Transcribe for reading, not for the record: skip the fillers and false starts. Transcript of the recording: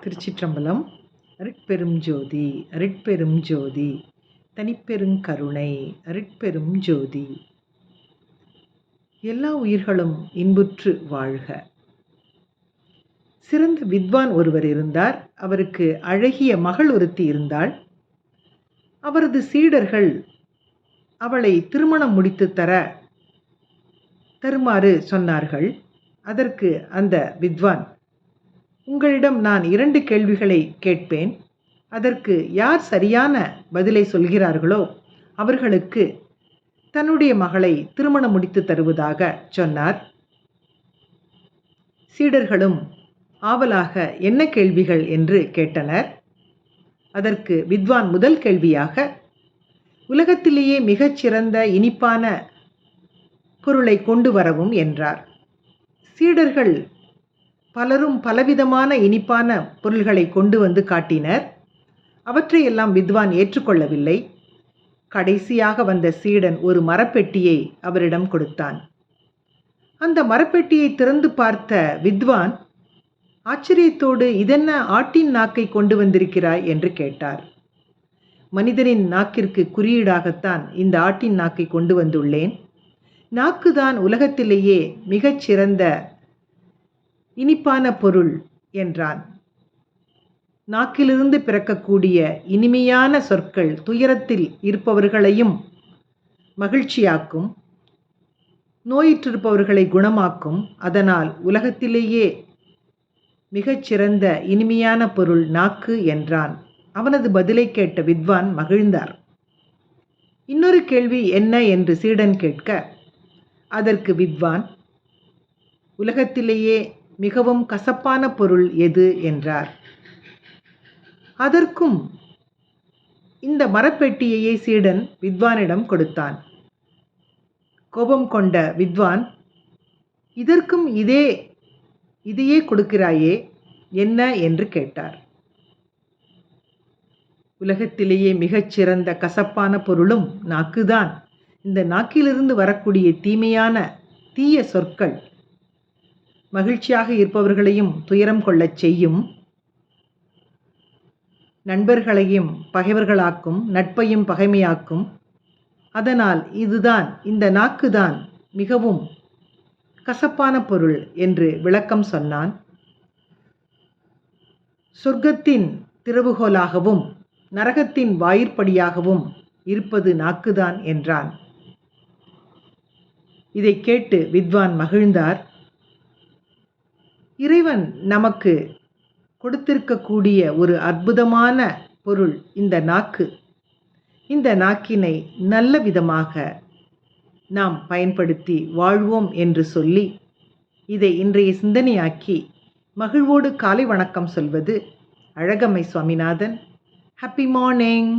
திருச்சிற்றம்பலம். அருட்பெரும் ஜோதி அருட்பெரும் ஜோதி தனிப்பெருங்கருணை அருட்பெரும் ஜோதி. எல்லா உயிர்களும் இன்புற்று வாழ்க. சிறந்த வித்வான் ஒருவர் இருந்தார். அவருக்கு அழகிய மகள் ஒருத்தி இருந்தாள். அவரது சீடர்கள் அவளை திருமணம் முடித்து தருமாறு சொன்னார்கள். அதற்கு அந்த வித்வான், உங்களிடம் நான் 2 கேள்விகளை கேட்பேன். அதற்கு யார் சரியான பதிலை சொல்கிறார்களோ அவர்களுக்கு தன்னுடைய மகளை திருமணம் முடித்து தருவதாக சொன்னார். சீடர்களும் ஆவலாக என்ன கேள்விகள் என்று கேட்டனர். அதற்கு வித்வான் முதல் கேள்வியாக, உலகத்திலேயே மிகச்சிறந்த இனிப்பான பொருளை கொண்டு வரவும் என்றார். சீடர்கள் பலரும் பலவிதமான இனிப்பான பொருள்களை கொண்டு வந்து காட்டினர். அவற்றையெல்லாம் வித்வான் ஏற்றுக்கொள்ளவில்லை. கடைசியாக வந்த சீடன் ஒரு மரப்பெட்டியை அவரிடம் கொடுத்தான். அந்த மரப்பெட்டியை திறந்து பார்த்த வித்வான் ஆச்சரியத்தோடு, இதென்ன ஆட்டின் நாக்கை கொண்டு வந்திருக்கிறாய் என்று கேட்டார். மனிதனின் நாக்கிற்கு குறியீடாகத்தான் இந்த ஆட்டின் நாக்கை கொண்டு வந்துள்ளேன். நாக்குதான் உலகத்திலேயே மிகச்சிறந்த இனிப்பான பொருள் என்றான். நாக்கிலிருந்து பிறக்கக்கூடிய இனிமையான சொற்கள் துயரத்தில் இருப்பவர்களையும் மகிழ்ச்சியாக்கும், நோயிற்றிருப்பவர்களை குணமாக்கும். அதனால் உலகத்திலேயே மிகச்சிறந்த இனிமையான பொருள் நாக்கு என்றான். அவனது பதிலை கேட்ட வித்வான் மகிழ்ந்தார். இன்னொரு கேள்வி என்ன என்று சீடன் கேட்க, அதற்கு வித்வான், உலகத்திலேயே மிகவும் கசப்பான பொருள் எது என்றார். அதற்கும் இந்த மரப்பெட்டியையே சீடன் வித்வானிடம் கொடுத்தான். கோபம் கொண்ட வித்வான், இதற்கும் இதையே கொடுக்கிறாயே, என்ன என்று கேட்டார். உலகத்திலேயே மிகச்சிறந்த கசப்பான பொருளும் நாக்குதான். இந்த நாக்கிலிருந்து வரக்கூடிய தீய சொற்கள் மகிழ்ச்சியாக இருப்பவர்களையும் துயரம் கொள்ளச் செய்யும், நண்பர்களையும் பகைவர்களாக்கும், நட்பையும் பகைமையாக்கும். அதனால் இந்த நாக்குதான் மிகவும் கசப்பான பொருள் என்று விளக்கம் சொன்னான். சொர்க்கத்தின் திறவுகோலாகவும் நரகத்தின் வாயிற்படியாகவும் இருப்பது நாக்குதான் என்றான். இதை கேட்டு வித்வான் மகிழ்ந்தார். இறைவன் நமக்கு கொடுத்திருக்கக்கூடிய ஒரு அற்புதமான பொருள் இந்த நாக்கு. இந்த நாக்கினை நல்ல விதமாக நாம் பயன்படுத்தி வாழ்வோம் என்று சொல்லி, இதை இன்றைய சிந்தனையாக்கி மகிழ்வோடு காலை வணக்கம் சொல்வது அழகம்மை சுவாமிநாதன். Happy morning.